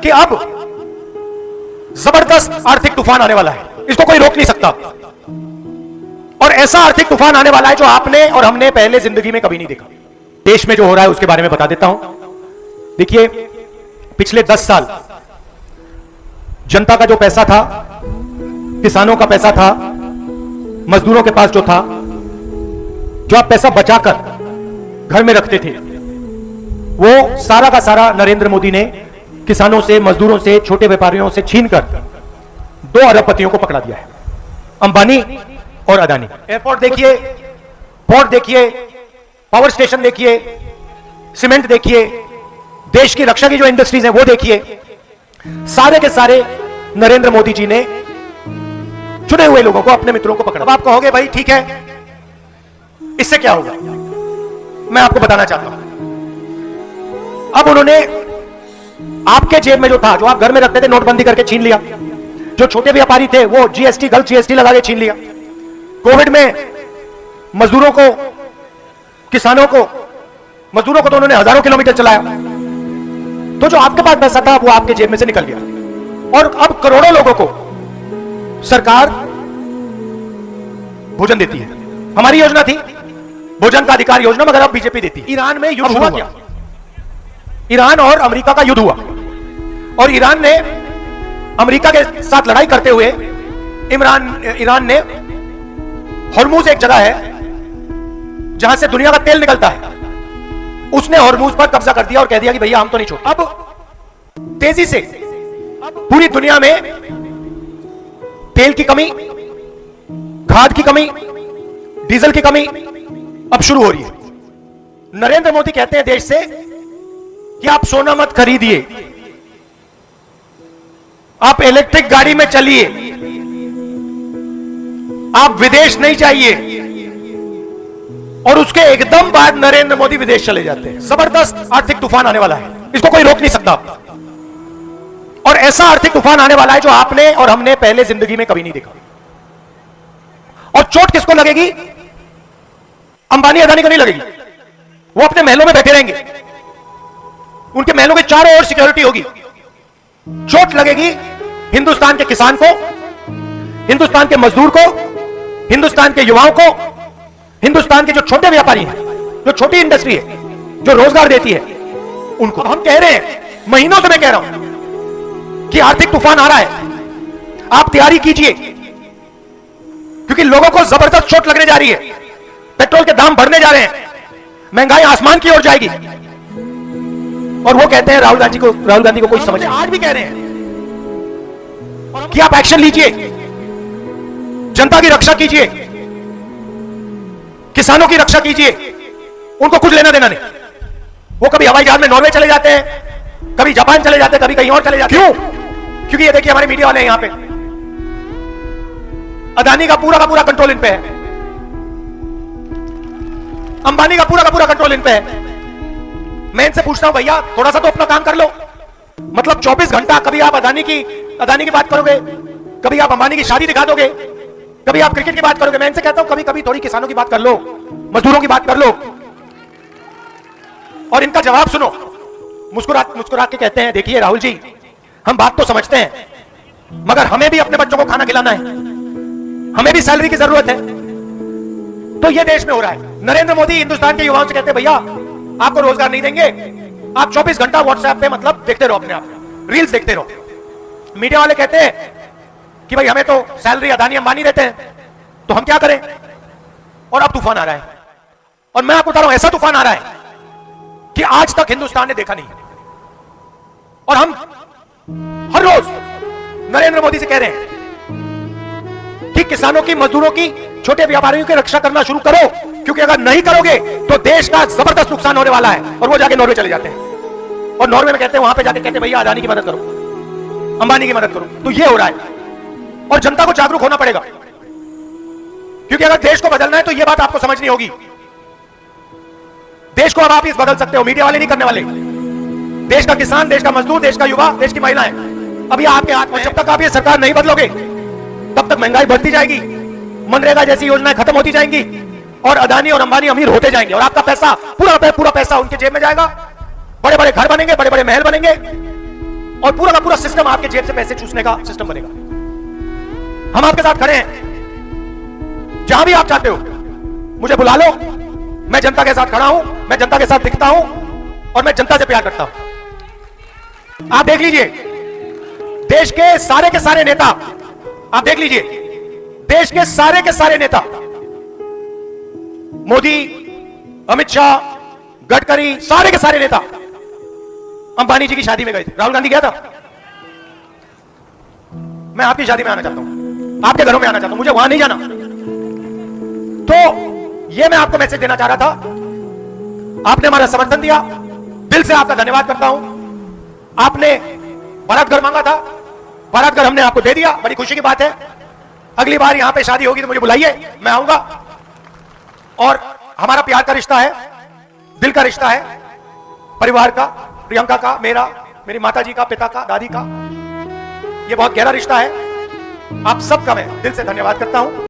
कि अब जबरदस्त आर्थिक तूफान आने वाला है, इसको कोई रोक नहीं सकता। और ऐसा आर्थिक तूफान आने वाला है जो आपने और हमने पहले जिंदगी में कभी नहीं देखा। देश में जो हो रहा है उसके बारे में बता देता हूं। देखिए, पिछले 10 साल जनता का जो पैसा था, किसानों का पैसा था, मजदूरों के पास जो था, जो आप पैसा बचाकर घर में रखते थे, वो सारा का सारा नरेंद्र मोदी ने किसानों से, मजदूरों से, छोटे व्यापारियों से छीनकर 2 अरबपतियों को पकड़ा दिया है, अंबानी और अदानी। एयरपोर्ट देखिए, पोर्ट देखिए, पावर स्टेशन देखिए, सीमेंट देखिए, देश की रक्षा की जो इंडस्ट्रीज हैं वो देखिए, सारे के सारे नरेंद्र मोदी जी ने चुने हुए लोगों को, अपने मित्रों को पकड़ा। अब आप कहोगे भाई ठीक है, इससे क्या होगा? मैं आपको बताना चाहता हूं। अब उन्होंने आपके जेब में जो था, जो आप घर में रखते थे, नोटबंदी करके छीन लिया। जो छोटे व्यापारी थे वो जीएसटी, गलत जीएसटी लगा के छीन लिया। कोविड में मजदूरों को, किसानों को, मजदूरों को तो उन्होंने हजारों किलोमीटर चलाया। तो जो आपके पास पैसा था वो आपके जेब में से निकल गया। और अब करोड़ों लोगों को सरकार भोजन देती है। हमारी योजना थी भोजन का अधिकार योजना, मगर अब बीजेपी देती है। ईरान में युद्ध हुआ क्या? ईरान और अमेरिका का युद्ध हुआ और ईरान ने अमेरिका के साथ लड़ाई करते हुए ईरान ने हॉर्मूज, एक जगह है जहां से दुनिया का तेल निकलता है, उसने हॉर्मूज पर कब्जा कर दिया और कह दिया कि भैया हम तो नहीं छोड़। अब तेजी से पूरी दुनिया में तेल की कमी, खाद की कमी, डीजल की कमी अब शुरू हो रही है। नरेंद्र मोदी कहते हैं देश से कि आप सोना मत खरीदिए, आप इलेक्ट्रिक गाड़ी में चलिए, आप विदेश नहीं चाहिए। और उसके एकदम बाद नरेंद्र मोदी विदेश चले जाते हैं। जबरदस्त आर्थिक तूफान आने वाला है, इसको कोई रोक नहीं सकता। और ऐसा आर्थिक तूफान आने वाला है जो आपने और हमने पहले जिंदगी में कभी नहीं देखा। और चोट किसको लगेगी? अंबानी अदानी को नहीं लगेगी। वो अपने महलों में बैठे रहेंगे, उनके महलों के चारों ओर सिक्योरिटी होगी। चोट लगेगी हिंदुस्तान के किसान को, हिंदुस्तान के मजदूर को, हिंदुस्तान के युवाओं को, हिंदुस्तान के जो छोटे व्यापारी हैं, जो छोटी इंडस्ट्री है, जो रोजगार देती है, उनको। हम कह रहे हैं, महीनों से मैं कह रहा हूं कि आर्थिक तूफान आ रहा है, आप तैयारी कीजिए, क्योंकि लोगों को जबरदस्त चोट लगने जा रही है। पेट्रोल के दाम बढ़ने जा रहे हैं, महंगाई आसमान की ओर जाएगी। और वो कहते हैं राहुल गांधी को कोई समझ नहीं। आज भी कह रहे हैं कि आप एक्शन लीजिए, जनता की रक्षा कीजिए, किसानों की रक्षा कीजिए। उनको कुछ लेना देना नहीं। वो कभी हवाई जहाज में नॉर्वे चले जाते हैं, कभी जापान चले जाते हैं, कभी कहीं और चले जाते हैं। क्यों? क्योंकि ये देखिए हमारे मीडिया वाले हैं यहां पे, अदानी का पूरा कंट्रोल इन पे है, अंबानी का पूरा कंट्रोल इन पे है। मैं इनसे पूछता हूं भैया थोड़ा सा तो अपना काम कर लो। मतलब 24 घंटा कभी आप अदानी की बात करोगे, कभी आप अंबानी की शादी दिखा दोगे, कभी आप क्रिकेट की बात करोगे। मैं इनसे कहता हूं कभी थोड़ी किसानों की बात कर लो, मजदूरों की बात कर लो। और इनका जवाब सुनो, मुस्कुरा के कहते हैं देखिए राहुल जी, हम बात तो समझते हैं, मगर हमें भी अपने बच्चों को खाना खिलाना है, हमें भी सैलरी की जरूरत है। तो ये देश में हो रहा है। नरेंद्र मोदी हिंदुस्तान के युवाओं से कहते हैं भैया आपको रोजगार नहीं देंगे, आप 24 घंटा व्हाट्सएप पे मतलब देखते रहो, अपने आप रील्स देखते रहो। मीडिया वाले कहते हैं कि भाई हमें तो सैलरी अदानी अंबानी देते हैं, तो हम क्या करें? और अब तूफान आ रहा है, और मैं आपको बता रहा हूं ऐसा तूफान आ रहा है कि आज तक हिंदुस्तान ने देखा नहीं। और हम हर रोज नरेंद्र मोदी से कह रहे हैं कि किसानों की, मजदूरों की, छोटे व्यापारियों की रक्षा करना शुरू करो, क्योंकि अगर नहीं करोगे तो देश का जबरदस्त नुकसान होने वाला है। और वो जाके नॉर्वे चले जाते हैं, और नॉर्वे में कहते हैं, वहां पे जाके कहते हैं भैया अदानी की मदद करो, अंबानी की मदद करो। तो ये हो रहा है, और जनता को जागरूक होना पड़ेगा, क्योंकि अगर देश को बदलना है तो ये बात आपको समझनी होगी। देश को अब आप इस बदल सकते हो, मीडिया वाले नहीं करने वाले। देश का किसान, देश का मजदूर, देश का युवा, देश की महिलाएं, अभी आपके हाथ में। जब तक आप ये सरकार नहीं बदलोगे तब तक महंगाई बढ़ती जाएगी, मनरेगा जैसी योजनाएं खत्म होती जाएंगी, और अदानी और अंबानी अमीर होते जाएंगे, और आपका पैसा पूरा पैसा उनके जेब में जाएगा। बड़े बड़े घर बनेंगे, बड़े बड़े महल बनेंगे, और पूरा का पूरा सिस्टम आपके जेब से पैसे चूसने का सिस्टम बनेगा। हम आपके साथ खड़े हैं, जहां भी आप चाहते हो मुझे बुला लो, मैं जनता के साथ खड़ा हूं, मैं जनता के साथ दिखता हूं और मैं जनता से प्यार करता हूं। आप देख लीजिए देश के सारे नेता, आप देख लीजिए देश के सारे नेता, मोदी, अमित शाह, गडकरी, सारे के सारे नेता अंबानी जी की शादी में गए थे। राहुल गांधी गया था। मैं आपकी शादी में आना चाहता हूं, आपके घरों में आना चाहता हूं, मुझे वहां नहीं जाना। तो यह मैं आपको मैसेज देना चाह रहा था। आपने हमारा समर्थन दिया, दिल से आपका धन्यवाद करता हूं। आपने बारात घर मांगा था, बारात घर हमने आपको दे दिया, बड़ी खुशी की बात है। अगली बार यहां पे शादी होगी तो मुझे बुलाइए, मैं आऊंगा। और हमारा प्यार का रिश्ता है, दिल का रिश्ता है, परिवार का, प्रियंका का, मेरा, मेरी माताजी का, पिता का, दादी का, यह बहुत गहरा रिश्ता है। आप सबका मैं दिल से धन्यवाद करता हूं।